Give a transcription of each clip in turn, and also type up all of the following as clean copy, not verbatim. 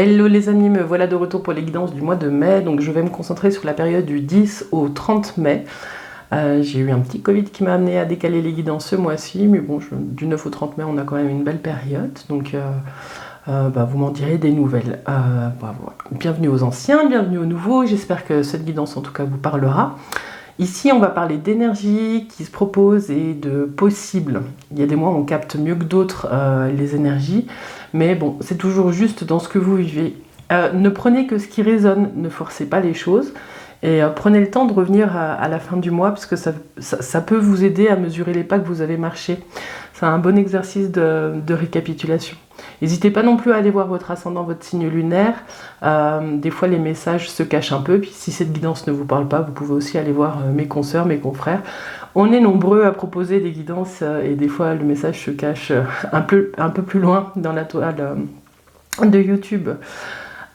Hello les amis, me voilà de retour pour les guidances du mois de mai. Donc je vais me concentrer sur la période du 10 au 30 mai. J'ai eu un petit Covid qui m'a amené à décaler les guidances ce mois-ci, mais bon, du 9 au 30 mai, on a quand même une belle période. Donc vous m'en direz des nouvelles. Voilà. Bienvenue aux anciens, bienvenue aux nouveaux. J'espère que cette guidance en tout cas vous parlera. Ici, on va parler d'énergie qui se propose et de possible. Il y a des mois où on capte mieux que d'autres les énergies, mais bon, c'est toujours juste dans ce que vous vivez. Ne prenez que ce qui résonne, ne forcez pas les choses, et prenez le temps de revenir à la fin du mois, parce que ça peut vous aider à mesurer les pas que vous avez marchés. C'est un bon exercice de récapitulation. N'hésitez pas non plus à aller voir votre ascendant, votre signe lunaire. Des fois, les messages se cachent un peu. Puis si cette guidance ne vous parle pas, vous pouvez aussi aller voir mes consoeurs, mes confrères. On est nombreux à proposer des guidances et des fois, le message se cache un peu plus loin dans la toile de YouTube.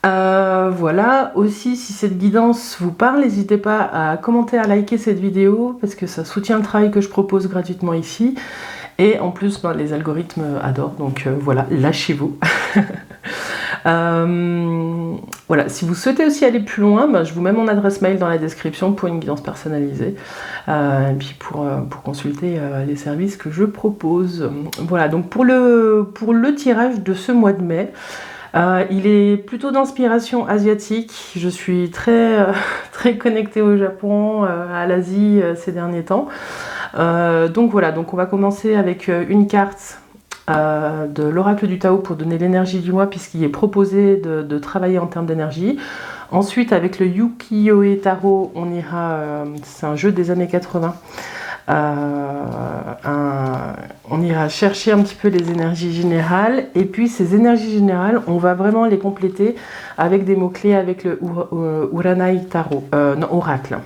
Voilà, aussi si cette guidance vous parle, n'hésitez pas à commenter, à liker cette vidéo parce que ça soutient le travail que je propose gratuitement ici. Et en plus, les algorithmes adorent, donc voilà, lâchez-vous. Voilà, si vous souhaitez aussi aller plus loin, je vous mets mon adresse mail dans la description pour une guidance personnalisée. Et puis pour consulter les services que je propose. Voilà, donc pour le tirage de ce mois de mai, il est plutôt d'inspiration asiatique. Je suis très connectée au Japon, à l'Asie ces derniers temps. Donc voilà, donc on va commencer avec une carte de l'oracle du Tao pour donner l'énergie du mois, puisqu'il est proposé de travailler en termes d'énergie. Ensuite, avec le Ukiyo-e Tarot, on ira, c'est un jeu des années 80. On ira chercher un petit peu les énergies générales, et puis ces énergies générales, on va vraiment les compléter avec des mots-clés avec le Uranai Tarot, oracle.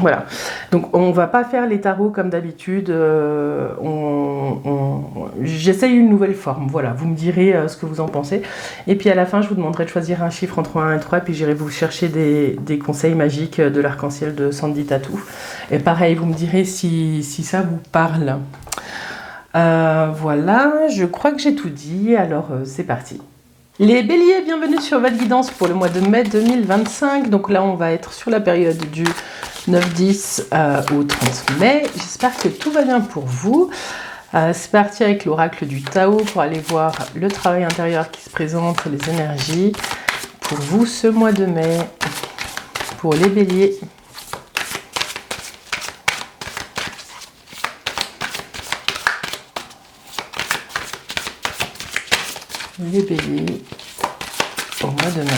Voilà, donc on va pas faire les tarots comme d'habitude, j'essaye une nouvelle forme, voilà, vous me direz ce que vous en pensez, et puis à la fin je vous demanderai de choisir un chiffre entre 1 et 3, puis j'irai vous chercher des conseils magiques de l'arc-en-ciel de Sandy Tattoo, et pareil, vous me direz si ça vous parle. Voilà, je crois que j'ai tout dit, alors c'est parti. Les béliers, bienvenue sur votre guidance pour le mois de mai 2025. Donc là, on va être sur la période du 9-10 au 30 mai. J'espère que tout va bien pour vous. C'est parti avec l'oracle du Tao pour aller voir le travail intérieur qui se présente, les énergies pour vous ce mois de mai. Pour les béliers. Les béliers au mois de mai.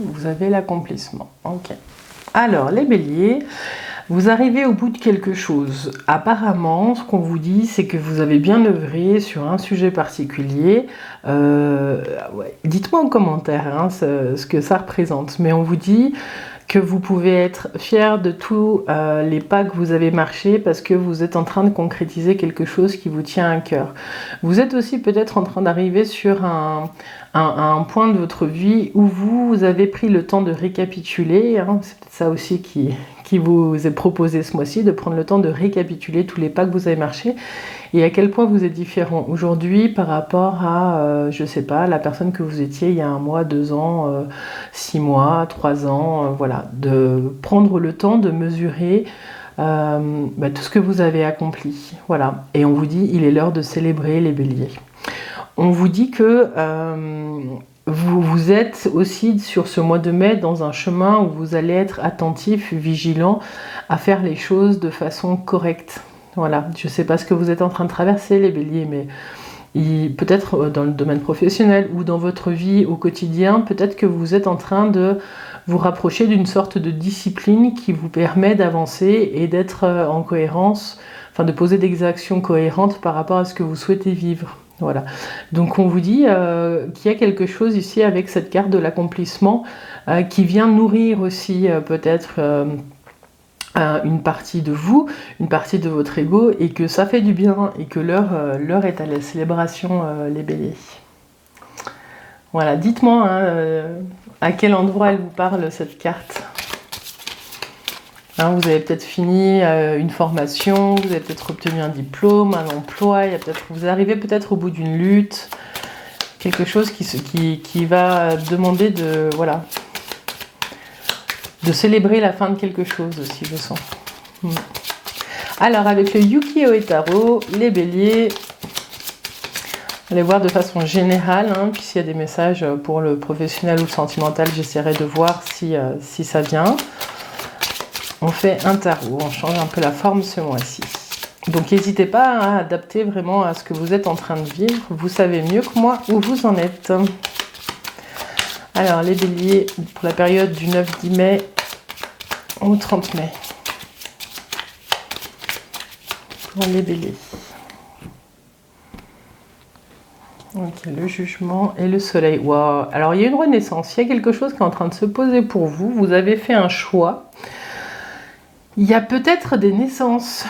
Vous avez l'accomplissement. Ok. Alors, les béliers, vous arrivez au bout de quelque chose. Apparemment, ce qu'on vous dit, c'est que vous avez bien œuvré sur un sujet particulier. Dites-moi en commentaire ce que ça représente. Mais on vous dit que vous pouvez être fier de tous les pas que vous avez marchés parce que vous êtes en train de concrétiser quelque chose qui vous tient à cœur. Vous êtes aussi peut-être en train d'arriver sur un point de votre vie où vous avez pris le temps de récapituler. C'est peut-être ça aussi qui vous est proposé ce mois-ci, de prendre le temps de récapituler tous les pas que vous avez marchés et à quel point vous êtes différent aujourd'hui par rapport à, je sais pas, la personne que vous étiez il y a 1 mois, 2 ans, 6 mois, 3 ans, voilà, de prendre le temps de mesurer tout ce que vous avez accompli, voilà. Et on vous dit, il est l'heure de célébrer les béliers. On vous dit que vous êtes aussi sur ce mois de mai dans un chemin où vous allez être attentif, vigilant à faire les choses de façon correcte. Voilà, je ne sais pas ce que vous êtes en train de traverser les béliers, mais peut-être dans le domaine professionnel ou dans votre vie au quotidien, peut-être que vous êtes en train de vous rapprocher d'une sorte de discipline qui vous permet d'avancer et d'être en cohérence, enfin de poser des actions cohérentes par rapport à ce que vous souhaitez vivre. Voilà. Donc on vous dit qu'il y a quelque chose ici avec cette carte de l'accomplissement qui vient nourrir aussi peut-être une partie de vous, une partie de votre ego, et que ça fait du bien et que l'heure est à la célébration, les béliers. Voilà, dites-moi À quel endroit elle vous parle, cette carte? Hein, vous avez peut-être fini une formation, vous avez peut-être obtenu un diplôme, un emploi, vous arrivez peut-être au bout d'une lutte, quelque chose qui va demander de, voilà, de célébrer la fin de quelque chose aussi, je sens. Alors, avec le Ukiyo-e Tarot, les béliers, allez voir de façon générale, hein, puis s'il y a des messages pour le professionnel ou le sentimental, j'essaierai de voir si ça vient. On fait un tarot, on change un peu la forme ce mois-ci. Donc n'hésitez pas à adapter vraiment à ce que vous êtes en train de vivre. Vous savez mieux que moi où vous en êtes. Alors les béliers, pour la période du 9-10 mai au 30 mai. Pour les béliers. Ok, le jugement et le soleil. Wow. Alors il y a une renaissance, il y a quelque chose qui est en train de se poser pour vous. Vous avez fait un choix. Il y a peut-être des naissances,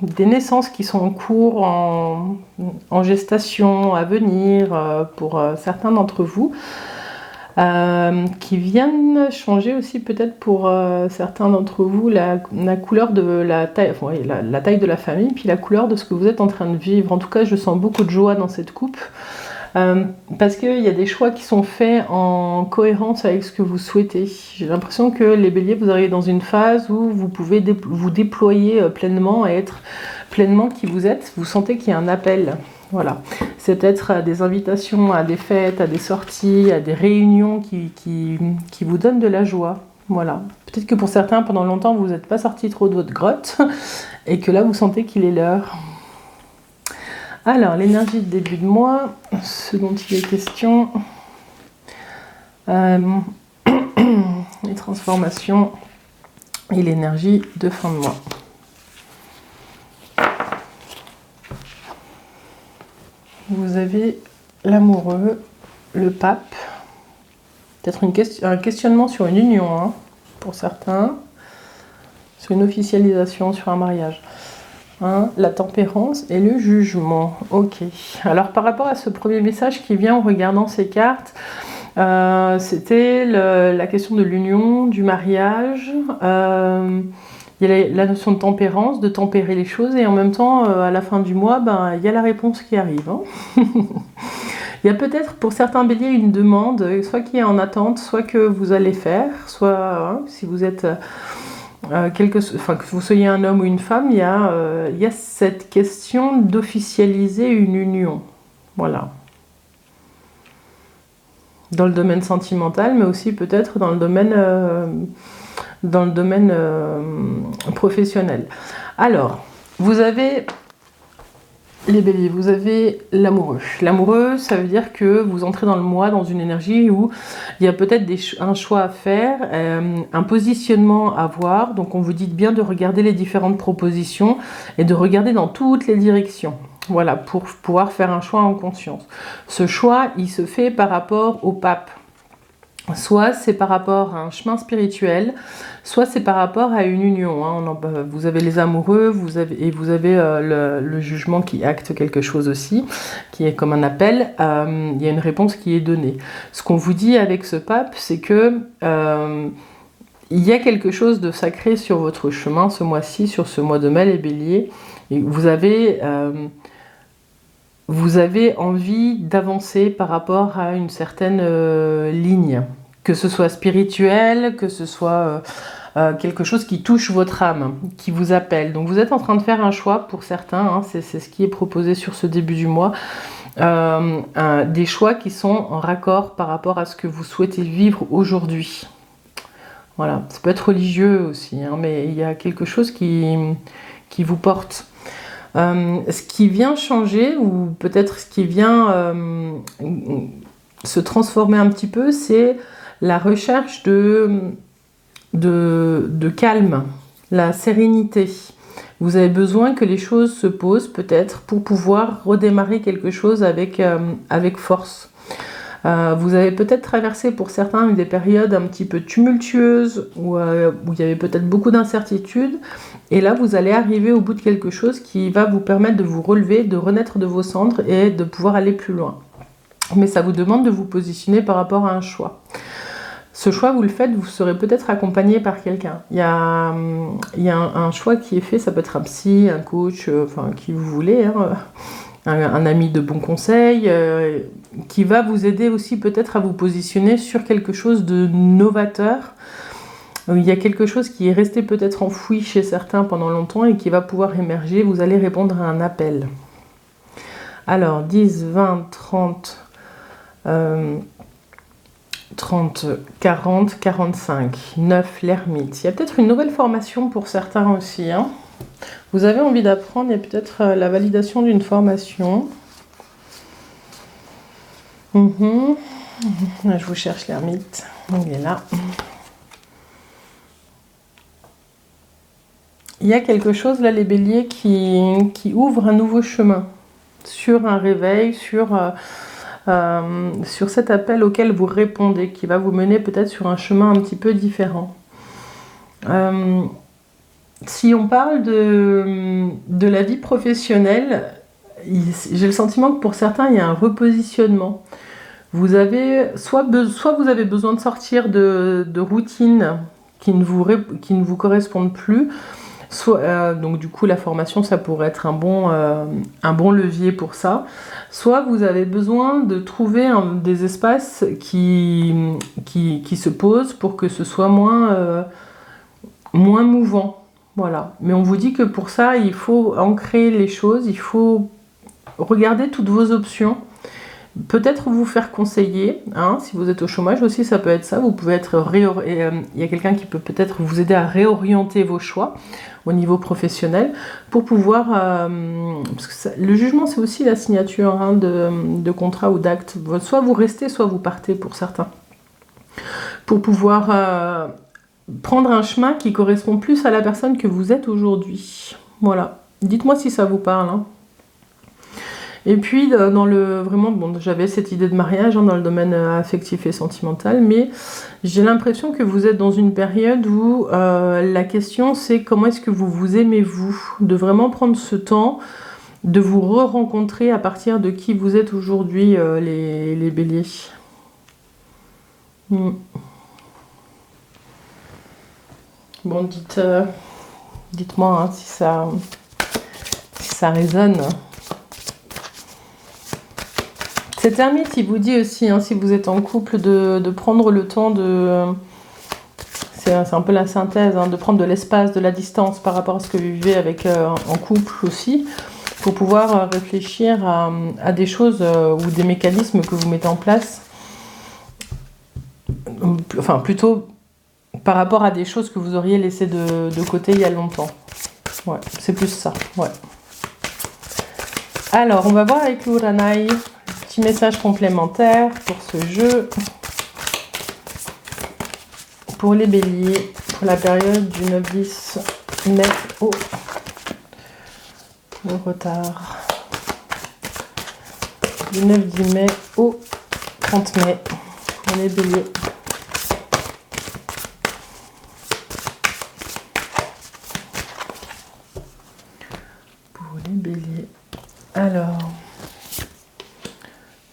des naissances qui sont en cours, en gestation, à venir pour certains d'entre vous, qui viennent changer aussi peut-être pour certains d'entre vous la couleur de la taille, la taille de la famille, puis la couleur de ce que vous êtes en train de vivre. En tout cas, je sens beaucoup de joie dans cette coupe. Parce qu'il y a des choix qui sont faits en cohérence avec ce que vous souhaitez. J'ai l'impression que les béliers, vous arrivez dans une phase où vous pouvez vous déployer pleinement et être pleinement qui vous êtes. Vous sentez qu'il y a un appel. Voilà. C'est peut-être des invitations à des fêtes, à des sorties, à des réunions qui vous donnent de la joie. Voilà. Peut-être que pour certains, pendant longtemps, vous n'êtes pas sortis trop de votre grotte et que là, vous sentez qu'il est l'heure. Alors, l'énergie de début de mois, ce dont il est question, les transformations et l'énergie de fin de mois. Vous avez l'amoureux, le pape, peut-être un questionnement sur une union, hein, pour certains, sur une officialisation, sur un mariage. Hein, la tempérance et le jugement. Ok. Alors par rapport à ce premier message qui vient en regardant ces cartes, c'était la question de l'union, du mariage. Il y a la notion de tempérance, de tempérer les choses, et en même temps, à la fin du mois, il y a la réponse qui arrive. Hein. Il y a peut-être pour certains béliers une demande, soit qui est en attente, soit que vous allez faire, soit si vous êtes... que vous soyez un homme ou une femme, il y a cette question d'officialiser une union. Voilà. Dans le domaine sentimental, mais aussi peut-être dans le domaine professionnel. Alors, vous avez les béliers, vous avez l'amoureux. L'amoureux, ça veut dire que vous entrez dans le mois, dans une énergie où il y a peut-être un choix à faire, un positionnement à avoir. Donc on vous dit bien de regarder les différentes propositions et de regarder dans toutes les directions. Voilà, pour pouvoir faire un choix en conscience. Ce choix, il se fait par rapport au pape. Soit c'est par rapport à un chemin spirituel, soit c'est par rapport à une union. Hein. Vous avez les amoureux, vous avez le jugement qui acte quelque chose aussi, qui est comme un appel. Il y a une réponse qui est donnée. Ce qu'on vous dit avec ce pape, c'est que il y a quelque chose de sacré sur votre chemin ce mois-ci, sur ce mois de mai, les béliers. Et vous avez envie d'avancer par rapport à une certaine ligne, que ce soit spirituel, que ce soit quelque chose qui touche votre âme, qui vous appelle. Donc vous êtes en train de faire un choix pour certains, hein, c'est ce qui est proposé sur ce début du mois, des choix qui sont en raccord par rapport à ce que vous souhaitez vivre aujourd'hui. Voilà, ça peut être religieux aussi, hein, mais il y a quelque chose qui vous porte. Ce qui vient changer, ou peut-être ce qui vient se transformer un petit peu, c'est la recherche de calme, la sérénité. Vous avez besoin que les choses se posent peut-être pour pouvoir redémarrer quelque chose avec force. Vous avez peut-être traversé pour certains des périodes un petit peu tumultueuses où il y avait peut-être beaucoup d'incertitudes, et là vous allez arriver au bout de quelque chose qui va vous permettre de vous relever, de renaître de vos cendres et de pouvoir aller plus loin. mais ça vous demande de vous positionner par rapport à un choix. Ce choix, vous le faites, vous serez peut-être accompagné par quelqu'un. Il y a un choix qui est fait, ça peut être un psy, un coach, enfin qui vous voulez, hein, un ami de bons conseils, qui va vous aider aussi peut-être à vous positionner sur quelque chose de novateur. Il y a quelque chose qui est resté peut-être enfoui chez certains pendant longtemps et qui va pouvoir émerger. Vous allez répondre à un appel. Alors, 10, 20, 30, 30, 40, 45, 9, l'ermite. Il y a peut-être une nouvelle formation pour certains aussi. Hein. Vous avez envie d'apprendre, il y a peut-être la validation d'une formation. Je vous cherche l'ermite. Il est là. Il y a quelque chose là, les béliers, qui ouvre un nouveau chemin sur un réveil, sur cet appel auquel vous répondez, qui va vous mener peut-être sur un chemin un petit peu différent. Si on parle de la vie professionnelle, j'ai le sentiment que pour certains, il y a un repositionnement. Vous avez soit vous avez besoin de sortir de routines qui ne vous correspondent plus, donc du coup la formation ça pourrait être un bon levier pour ça, soit vous avez besoin de trouver des espaces qui se posent pour que ce soit moins mouvant, voilà. Mais on vous dit que pour ça il faut ancrer les choses, il faut regarder toutes vos options, peut-être vous faire conseiller, hein, si vous êtes au chômage aussi, ça peut être ça. Vous pouvez être il y a quelqu'un qui peut peut-être vous aider à réorienter vos choix au niveau professionnel pour pouvoir... parce que le jugement, c'est aussi la signature hein, de contrat ou d'acte. Soit vous restez, soit vous partez pour certains. Pour pouvoir prendre un chemin qui correspond plus à la personne que vous êtes aujourd'hui. Voilà. Dites-moi si ça vous parle. Hein. Et puis, j'avais cette idée de mariage hein, dans le domaine affectif et sentimental, mais j'ai l'impression que vous êtes dans une période où la question c'est comment est-ce que vous vous aimez vous, de vraiment prendre ce temps, de vous re-rencontrer à partir de qui vous êtes aujourd'hui, les béliers. Bon, dites-moi hein, si ça résonne. Cet ermite, il vous dit aussi, hein, si vous êtes en couple, de prendre le temps c'est un peu la synthèse, hein, de prendre de l'espace, de la distance par rapport à ce que vous vivez en couple aussi, pour pouvoir réfléchir à des choses ou des mécanismes que vous mettez en place. Enfin, plutôt par rapport à des choses que vous auriez laissées de côté il y a longtemps. Ouais, c'est plus ça, ouais. Alors, on va voir avec l'Uranai. Petit message complémentaire pour ce jeu. Pour les béliers, pour la période du 9-10 mai au retard. Du 9-10 mai au 30 mai pour les béliers. Pour les béliers. Alors...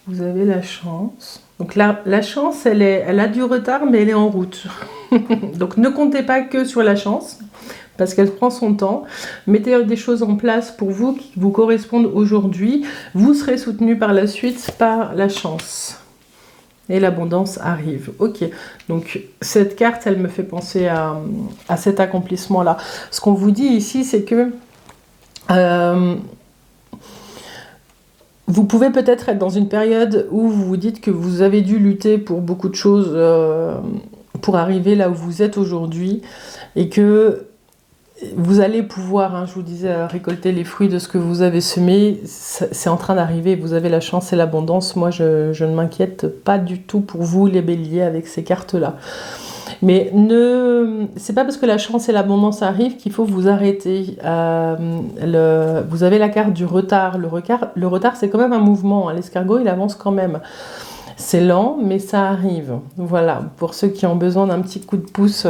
Vous avez la chance. Donc la chance, elle a du retard, mais elle est en route. Donc ne comptez pas que sur la chance, parce qu'elle prend son temps. Mettez des choses en place pour vous qui vous correspondent aujourd'hui. Vous serez soutenu par la suite par la chance. Et l'abondance arrive. Ok, donc cette carte, elle me fait penser à cet accomplissement-là. Ce qu'on vous dit ici, c'est que... vous pouvez peut-être être dans une période où vous vous dites que vous avez dû lutter pour beaucoup de choses pour arriver là où vous êtes aujourd'hui et que vous allez pouvoir, hein, je vous disais, récolter les fruits de ce que vous avez semé. C'est en train d'arriver, vous avez la chance et l'abondance. Moi, je ne m'inquiète pas du tout pour vous, les béliers, avec ces cartes-là. Mais c'est pas parce que la chance et l'abondance arrivent qu'il faut vous arrêter. Vous avez la carte du retard. Le retard, c'est quand même un mouvement. Hein. L'escargot, il avance quand même. C'est lent, mais ça arrive. Voilà, pour ceux qui ont besoin d'un petit coup de pouce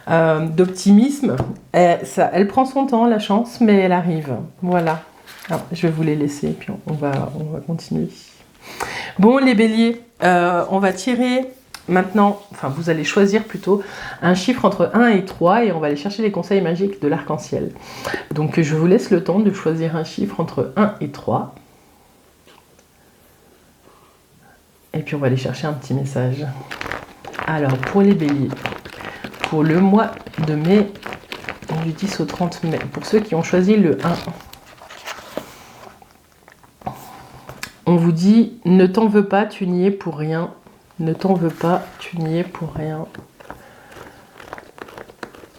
d'optimisme, elle prend son temps, la chance, mais elle arrive. Voilà. Alors, je vais vous les laisser, puis on va continuer. Bon, les béliers, on va tirer maintenant, enfin vous allez choisir plutôt un chiffre entre 1 et 3 et on va aller chercher les conseils magiques de l'arc-en-ciel. Donc je vous laisse le temps de choisir un chiffre entre 1 et 3. Et puis on va aller chercher un petit message. Alors pour les béliers, pour le mois de mai, du 10 au 30 mai, pour ceux qui ont choisi le 1, on vous dit ne t'en veux pas, tu n'y es pour rien. Ne t'en veux pas, tu n'y es pour rien.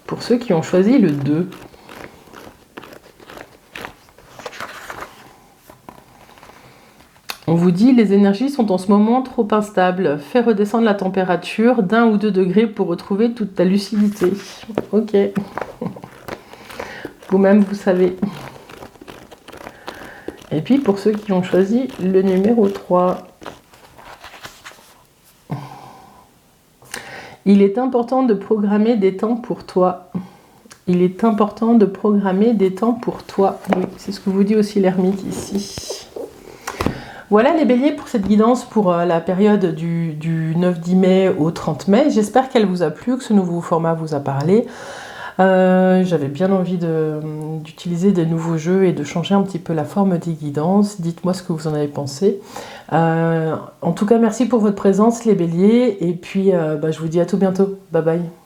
Pour ceux qui ont choisi le 2, on vous dit les énergies sont en ce moment trop instables. Fais redescendre la température d'1 ou 2 degrés pour retrouver toute ta lucidité. Ok. Vous-même, vous savez. Et puis pour ceux qui ont choisi le numéro 3, il est important de programmer des temps pour toi. Il est important de programmer des temps pour toi. Oui, c'est ce que vous dit aussi l'ermite ici. Voilà les béliers pour cette guidance pour la période du 9-10 mai au 30 mai. J'espère qu'elle vous a plu, que ce nouveau format vous a parlé. J'avais bien envie d'utiliser des nouveaux jeux et de changer un petit peu la forme des guidances. Dites-moi ce que vous en avez pensé. En tout cas, merci pour votre présence les béliers. Et puis, je vous dis à tout bientôt. Bye bye.